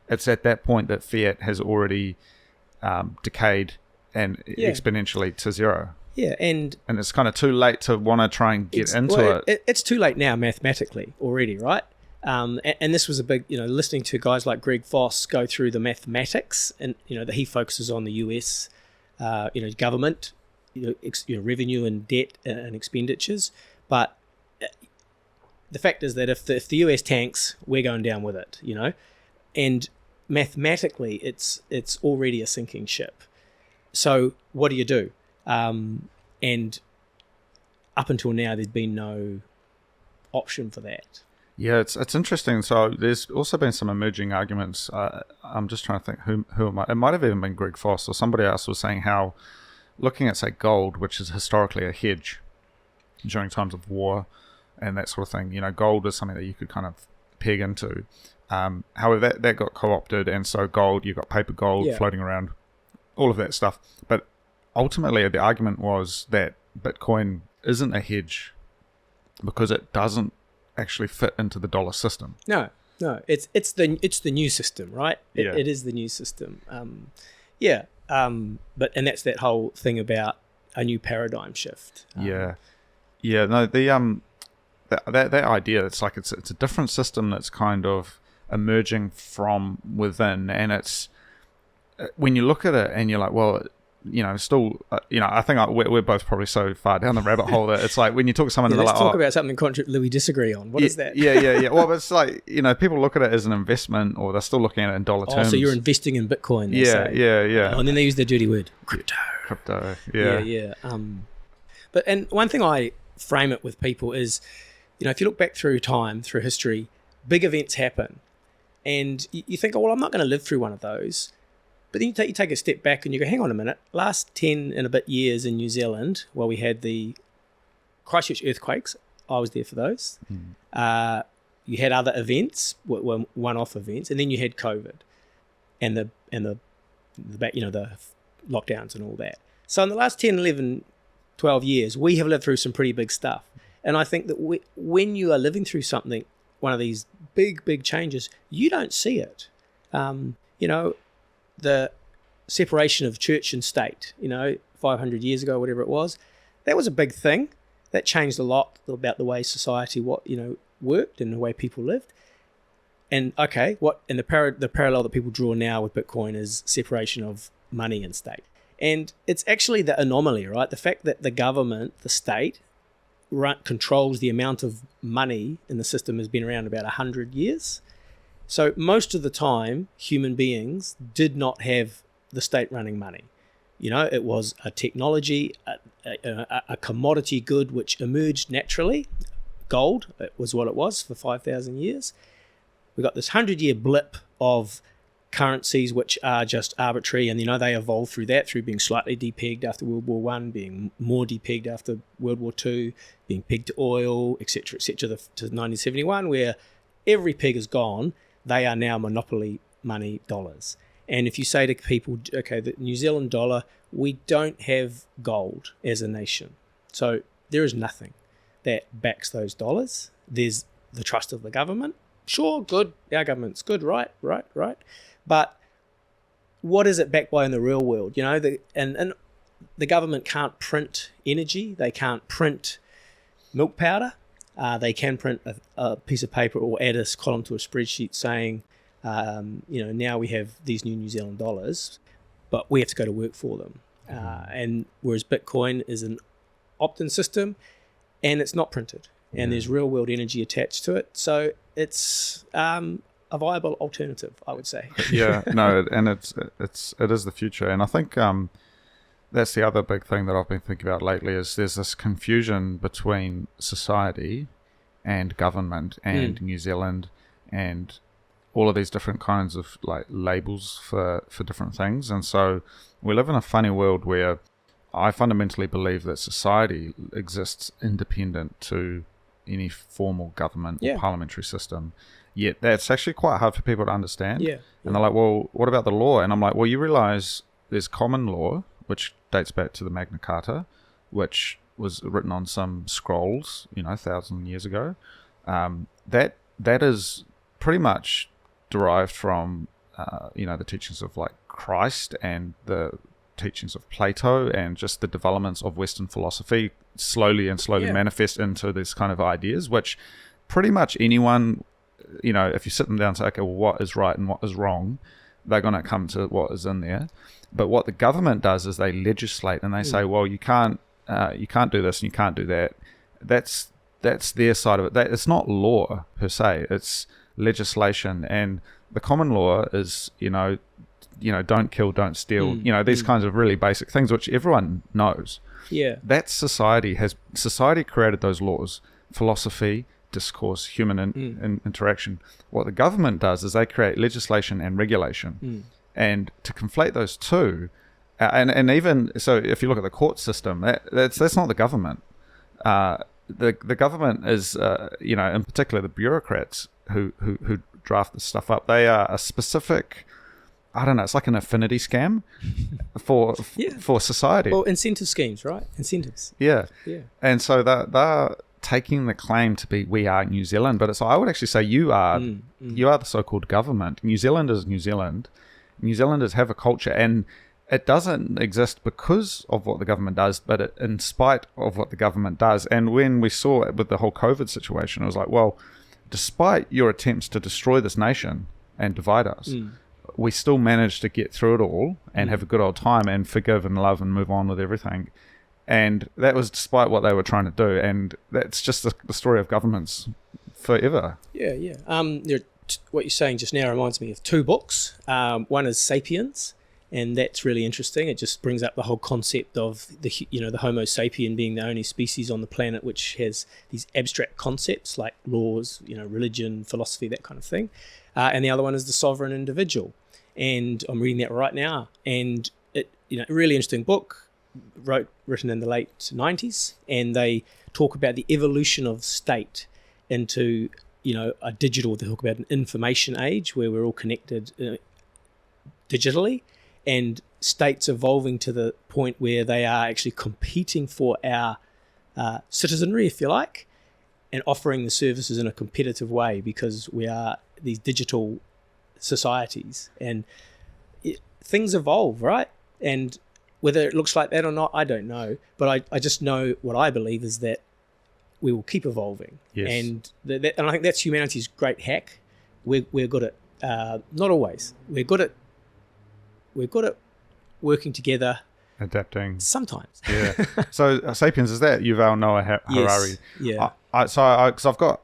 it's at that point that fiat has already decayed and exponentially to zero. Yeah, and it's kind of too late to want to try and get into it. It's too late now mathematically already, right? And this was a big, listening to guys like Greg Foss go through the mathematics, and that he focuses on the US, government, revenue and debt and expenditures. But the fact is that if the US tanks, we're going down with it, and mathematically it's already a sinking ship. So what do you do? And up until now, there's been no option for that. Yeah, it's interesting. So there's also been some emerging arguments. I'm just trying to think who it might have even been Greg Foss or somebody else was saying how looking at, say, gold, which is historically a hedge during times of war and that sort of thing, gold is something that you could kind of peg into. However, that got co-opted, and so gold, you've got paper gold floating around, all of that stuff. But ultimately, the argument was that Bitcoin isn't a hedge because it doesn't actually fit into the dollar system. No, it's the new system, right? It is the new system. But that's that whole thing about a new paradigm shift. No, that idea, it's like it's a different system that's kind of emerging from within, and it's when you look at it and you're like, well, still, I think we're both probably so far down the rabbit hole that it's like when you talk to someone, and they're let's like, talk about something we disagree on. What is that? Yeah. Well, it's like, people look at it as an investment, or they're still looking at it in dollar terms. So you're investing in Bitcoin. They say. Yeah. And then they use the dirty word, Crypto. Yeah. And one thing I frame it with people is, if you look back through time, through history, big events happen, and you think, oh, well, I'm not going to live through one of those. But then you take a step back and you go, hang on a minute, last 10 and a bit years in New Zealand, while we had the Christchurch earthquakes, I was there for those. You had other events, one-off events, and then you had COVID and the lockdowns and all that. So in the last 10, 11, 12 years, we have lived through some pretty big stuff. And I think that when you are living through something, one of these big changes, you don't see it. The separation of church and state, 500 years ago, whatever it was, that was a big thing. That changed a lot about the way society worked and the way people lived. And the parallel that people draw now with Bitcoin is separation of money and state. And it's actually the anomaly, right? The fact that the government, the state, controls the amount of money in the system has been around about 100 years. So most of the time, human beings did not have the state running money. It was a technology, a commodity good which emerged naturally. Gold, it was what it was for 5,000 years. We got this 100-year blip of currencies which are just arbitrary, and they evolved through being slightly depegged after World War I, being more depegged after World War II, being pegged to oil, etc., to 1971, where every peg is gone. They are now monopoly money dollars. And if you say to people, okay, the New Zealand dollar, we don't have gold as a nation. So there is nothing that backs those dollars. There's the trust of the government. Sure, good. Our government's good, right. But what is it backed by in the real world? And the government can't print energy. They can't print milk powder. They can print a piece of paper or add a column to a spreadsheet saying, now we have these New Zealand dollars, but we have to go to work for them. And whereas Bitcoin is an opt-in system, and it's not printed, and there's real world energy attached to it, so it's a viable alternative, I would say. And it is the future, and I think that's the other big thing that I've been thinking about lately is there's this confusion between society and government and New Zealand and all of these different kinds of labels for different things. And so we live in a funny world where I fundamentally believe that society exists independent to any formal government or parliamentary system. Yet that's actually quite hard for people to understand. And they're like, well, what about the law? And I'm like, well, you realize there's common law, which dates back to the Magna Carta, which was written on some scrolls, 1,000 years ago. That is pretty much derived from, the teachings of Christ and the teachings of Plato and just the developments of Western philosophy slowly manifest into these kind of ideas, which pretty much anyone if you sit them down and say, okay, well, what is right and what is wrong, they're going to come to what is in there. But what the government does is they legislate and they say, well, you can't do this and you can't do that. That's their side of it. It's not law per se. It's legislation, and the common law is don't kill, don't steal. These kinds of really basic things which everyone knows. Yeah, that's society created those laws, philosophy, discourse, human interaction. What the government does is they create legislation and regulation, and to conflate those two, and even so, if you look at the court system, that's not the government. The government is, in particular the bureaucrats who draft this stuff up. They are a specific, I don't know, it's like an affinity scam for society. Well, incentive schemes, right? Incentives. Yeah. And so they're taking the claim to be, we are New Zealand, but I would actually say you are the so-called government. New Zealand is New Zealand. New Zealanders have a culture, and it doesn't exist because of what the government does, but in spite of what the government does. And when we saw it with the whole COVID situation, it was like, well, despite your attempts to destroy this nation and divide us, we still managed to get through it all and have a good old time and forgive and love and move on with everything. And that was despite what they were trying to do. And that's just the story of governments forever. Yeah. What you're saying just now reminds me of two books. One is Sapiens, and that's really interesting. It just brings up the whole concept of the Homo sapien being the only species on the planet which has these abstract concepts like laws, religion, philosophy, that kind of thing. And the other one is The Sovereign Individual, and I'm reading that right now. And it, a really interesting book, written in the late 90s, and they talk about the evolution of state into a digital. They talk about an information age where we're all connected digitally, and states evolving to the point where they are actually competing for our citizenry, if you like, and offering the services in a competitive way because we are these digital societies. And things evolve, right? And whether it looks like that or not, I don't know. But I just know what I believe is that we will keep evolving. Yes. And and I think that's humanity's great hack. We're good at, not always, we're good at working together. Adapting. Sometimes. Yeah. So Sapiens, is that Yuval Noah Harari? Yes. Yeah. Because I've got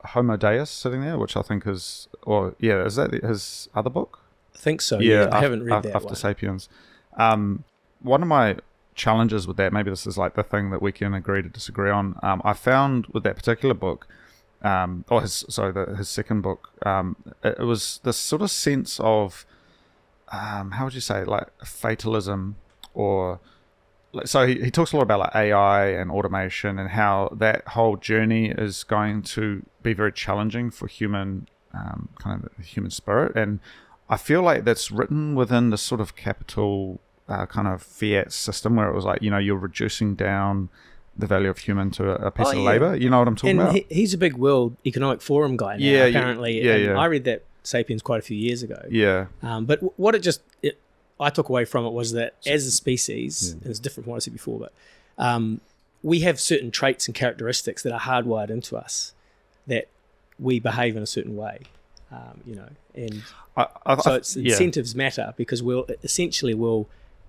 Homo Deus sitting there, which I think is that his other book? I think so. Yeah. I haven't read that after one. Sapiens. One of my challenges with that, maybe this is like the thing that we can agree to disagree on. I found with that particular book, his second book, it was this sort of sense of, how would you say, like fatalism, or so he talks a lot about like AI and automation and how that whole journey is going to be very challenging for human kind of the human spirit. And I feel like that's written within the sort of capital kind of fiat system where it was like, you're reducing down the value of human to a piece of labor. You know what I'm talking about? He's a big World Economic Forum guy now, apparently. Yeah. I read that Sapiens quite a few years ago. Yeah. But what I took away from it was that as a species, and it's different from what I said before, but we have certain traits and characteristics that are hardwired into us that we behave in a certain way, and so incentives matter because we'll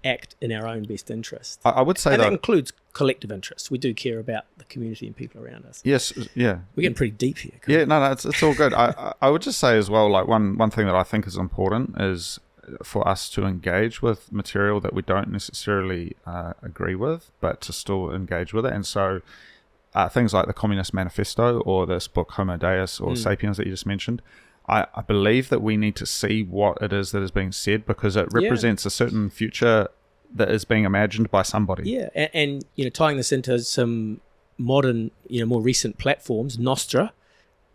act in our own best interest. I would say that includes collective interests. We do care about the community and people around us. Yes, yeah. We're getting pretty deep here. Yeah, no, it's all good. I would just say as well, like one thing that I think is important is for us to engage with material that we don't necessarily agree with, but to still engage with it. And so things like the Communist Manifesto or this book Homo Deus or Sapiens that you just mentioned, I believe that we need to see what it is that is being said because it represents a certain future that is being imagined by somebody. Yeah, and tying this into some modern, more recent platforms, Nostra,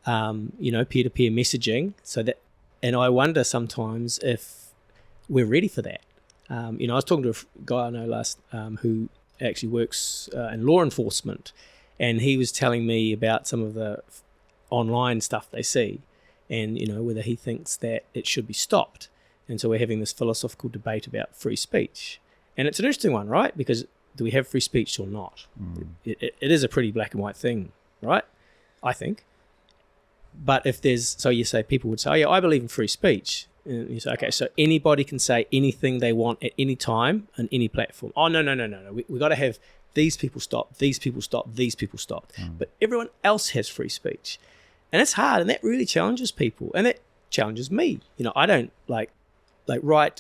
peer-to-peer messaging. And I wonder sometimes if we're ready for that. I was talking to a guy I know last who actually works in law enforcement, and he was telling me about some of the online stuff they see, and whether he thinks that it should be stopped. And so we're having this philosophical debate about free speech, and it's an interesting one, right? Because do we have free speech or not? It is a pretty black and white thing, right? I think. But if there's, so you say, people would say, oh yeah, I believe in free speech. And you say, okay, so anybody can say anything they want at any time on any platform. Oh, no. We got to have these people stop, these people stop, these people stop. But everyone else has free speech. And it's hard, and that really challenges people. And that challenges me. I don't like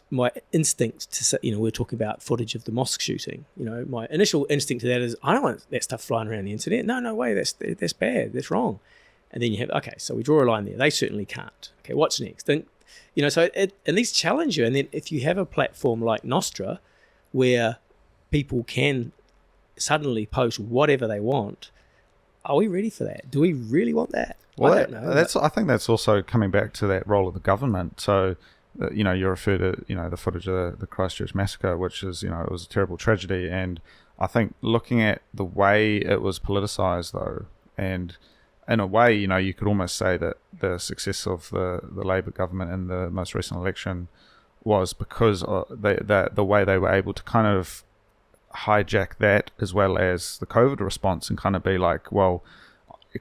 my instinct to say, we're talking about footage of the mosque shooting. My initial instinct to that is, I don't want that stuff flying around the internet. No way, that's bad, that's wrong. And then you have, okay, so we draw a line there. They certainly can't. Okay, what's next? And and these challenge you. And then if you have a platform like Nostra, where people can suddenly post whatever they want, are we ready for that? Do we really want that? Well, I don't know. I think that's also coming back to that role of the government. So, you refer to, the footage of the Christchurch massacre, which is, it was a terrible tragedy. And I think looking at the way it was politicised, though, and in a way, you could almost say that the success of the Labour government in the most recent election was because of the way they were able to kind of hijack that, as well as the COVID response, and kind of be like, well,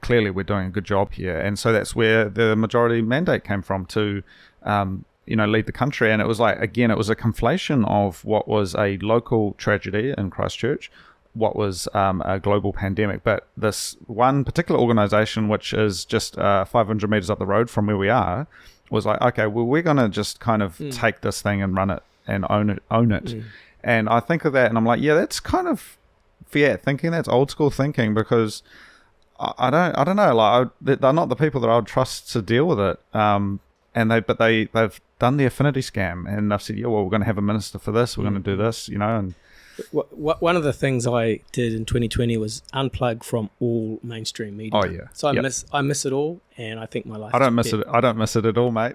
clearly we're doing a good job here. And so that's where the majority mandate came from, to lead the country. And it was like, again, it was a conflation of what was a local tragedy in Christchurch, what was a global pandemic. But this one particular organisation, which is just 500 metres up the road from where we are, was like, okay, well, we're going to just kind of take this thing and run it and own it. And I think of that and I'm like, yeah, that's kind of fiat thinking. That's old school thinking, because I don't know, like, they're not the people that I would trust to deal with it. And they've done the affinity scam, and they've said, yeah, well, we're going to have a minister for this, we're going to do this, and one of the things I did in 2020 was unplug from all mainstream media. Oh yeah. So I miss it all, and I think my life. I don't miss it at all, mate.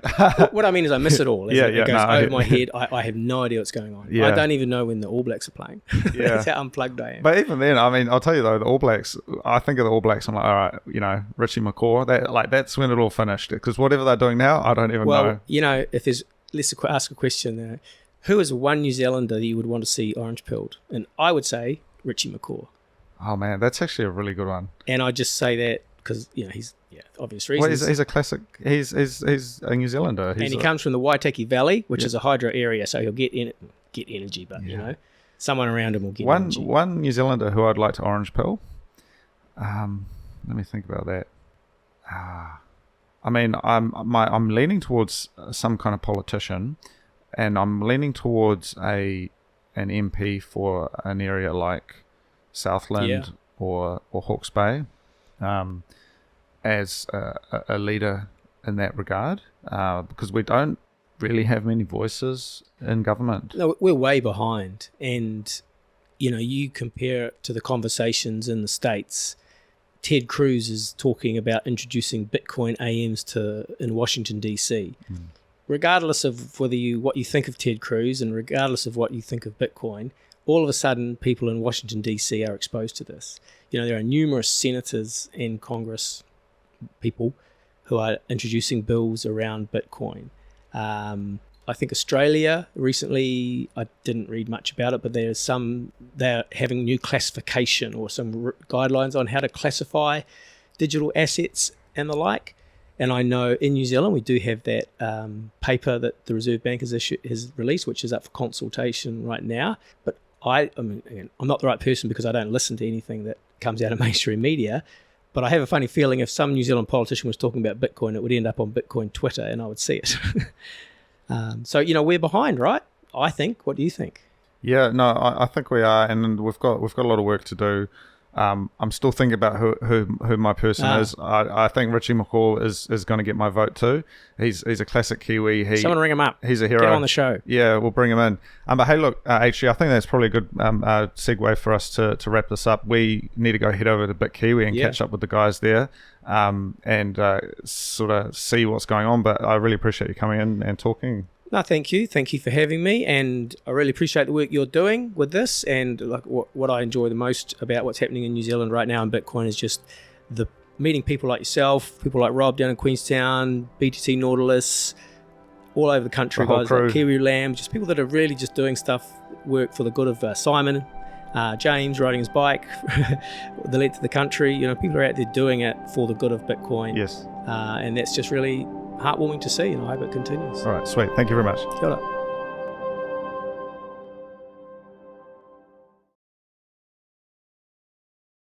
What I mean is I miss it all. It goes over my head. I have no idea what's going on. Yeah. I don't even know when the All Blacks are playing. Yeah. That's how unplugged I am. But even then, I mean, I'll tell you though, the All Blacks. I think of the All Blacks. I'm like, all right, Richie McCaw. That's when it all finished. Because whatever they're doing now, I don't even know. Well, if there's, let's ask a question. Who is one New Zealander that you would want to see orange pilled? And I would say Richie McCaw. Oh man, that's actually a really good one. And I just say that because he's obvious reasons. Well, he's a classic. He's a New Zealander, and he comes from the Waitaki Valley, which is a hydro area, so he'll get energy. But someone around him will get energy. One New Zealander who I'd like to orange pill. Let me think about that. I mean, I'm leaning towards some kind of politician. And I'm leaning towards an MP for an area like Southland or Hawke's Bay as a leader in that regard, because we don't really have many voices in government. No, we're way behind. And, you compare it to the conversations in the States. Ted Cruz is talking about introducing Bitcoin AMs in Washington, D.C., regardless of what you think of Ted Cruz and regardless of what you think of Bitcoin, all of a sudden people in Washington, D.C. are exposed to this. There are numerous senators and Congress people who are introducing bills around Bitcoin. I think Australia recently, I didn't read much about it, but they're having new classification or some guidelines on how to classify digital assets and the like. And I know in New Zealand we do have that paper that the Reserve Bank has released, which is up for consultation right now. But I mean, again, I'm not the right person because I don't listen to anything that comes out of mainstream media. But I have a funny feeling if some New Zealand politician was talking about Bitcoin, it would end up on Bitcoin Twitter and I would see it. So, we're behind, right? I think. What do you think? Yeah, no, I think we are, and we've got a lot of work to do. I'm still thinking about who my person is. I think Richie McCaw is going to get my vote too. He's a classic Kiwi. Someone ring him up. He's a hero. Get on the show. Yeah, we'll bring him in. But hey, look, actually, I think that's probably a good segue for us to wrap this up. We need to go head over to Bitkiwi and catch up with the guys there and sort of see what's going on. But I really appreciate you coming in and talking. No, thank you. Thank you for having me. And I really appreciate the work you're doing with this. And like what I enjoy the most about what's happening in New Zealand right now in Bitcoin is just the meeting people like yourself, people like Rob down in Queenstown, BTT Nautilus, all over the country, guys like Kiwi Lamb, just people that are really just doing work for the good of Simon, James riding his bike, the length of the country. People are out there doing it for the good of Bitcoin. Yes. And that's just really heartwarming to see, and I hope it continues. All right, sweet. Thank you very much. Kia ora.